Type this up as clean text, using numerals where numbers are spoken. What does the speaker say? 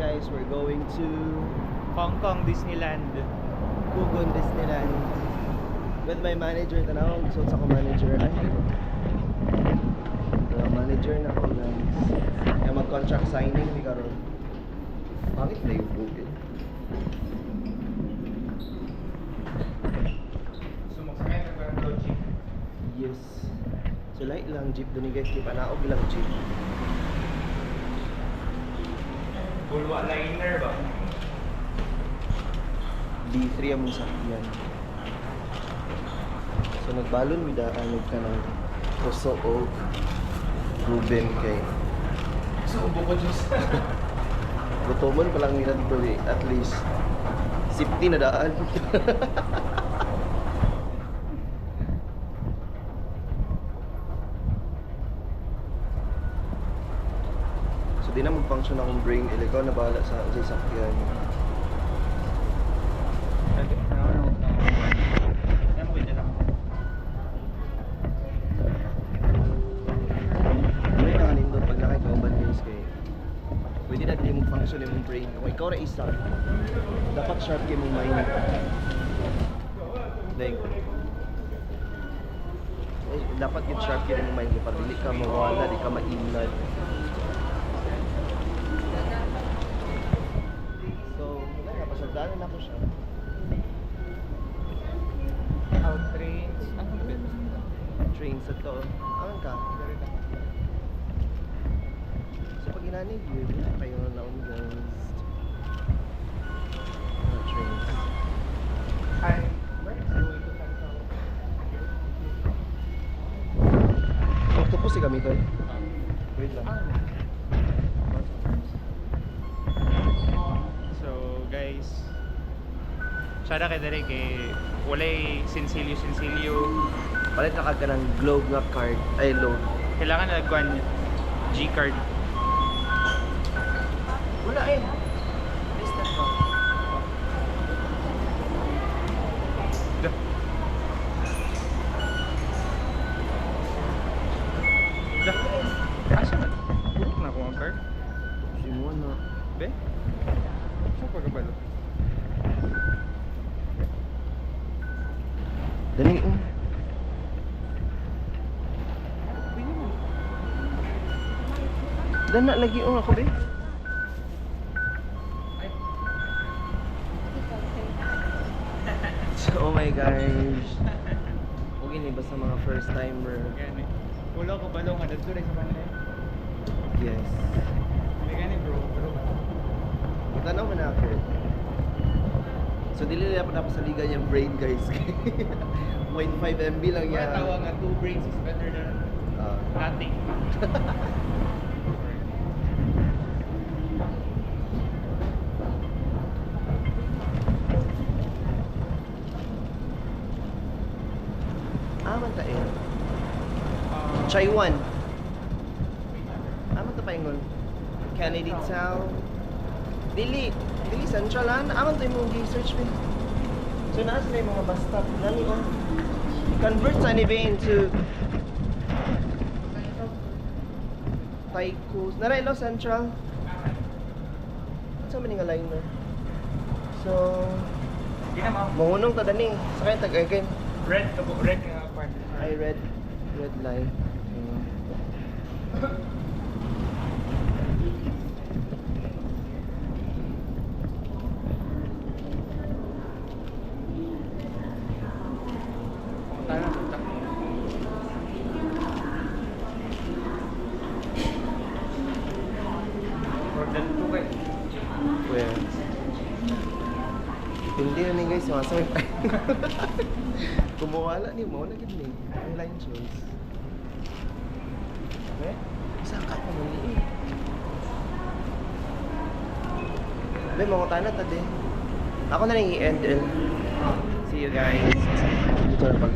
guys, we're going to Hong Kong Disneyland. Kugon Disneyland with my manager. Tanawag, so sa ko manager. Ay, manager na ko guys. Kaya mag-contract signing ni karon. Pangit na yung Google. Sumaksakay ka ba ng jeep? Yes. So light lang jeep doon guys, di pa naog lang jeep. Bulwa liner ba? D3 ang sakyan. So nagbalon mi daan ka ng Puso o Ruben kay. So, buko juice. Gutomon pa lang nila dito eh. At least safety na daan. So di na mag-function akong brain. Ikaw na bahala sa sakyan. Hindi na kanindot pag nakikauban guys kay pwede na di mag-function yung brain. Kung ikaw na isa, dapat sharp yung mind. Like, dapat yung sharp yung mind para hindi ka mawala, di ka mainad. So, wala nga, pasagdanan na ko siya. Out trains. Ano ba? Trains at to. Angan ka? So, pag inanig yun, kayo na naon guys. Trains. Hi. Where is going to Hong Octopus si kami to. Wait lang. So, guys. Sada kay dere kay walay sinsilyo. Palit na ka ng globe nga card. Ay, load. Kailangan na nagkuhan G-card. Wala eh. List na ba? Dah. Dah. Asa man? Purok na ako ang card. Simon na. Be? Saan pagkabalo? Dali Pwede mo. Dana lagi ako be. So, oh my gosh. Huwag ini basta mga first timer. Gani. Wala ko balong nga dito rin sa kanila. Yes. Hindi gani bro. Tanaw mo na ako. So, dili na pa sa liga yung brain guys. 0.5 MB lang yan. Tawa nga 2 brains is better than nothing. Aman ta eh. Chaiwan. Aman ta pa ingon. Kennedy Town. Dili Central lan. Aman to imong research me. So naas na yung mga bus stop. Nani oh. Convert sa ni into Taikos. Naraylo Central. Sa maning liner. So Hindi na ma'am. mahunong ta dani. Sakay tag again. Red nga part. I red line. Pumunta na. Punta. Order to kayo. Well, hindi na ni guys, sumasaway tayo. Kumuwala ni mo, lagi ni. Ang line choice. Okay? Saan ka pa muli eh? Be, mga tanat na din. Ako na lang i-end. See you guys. Dito na pag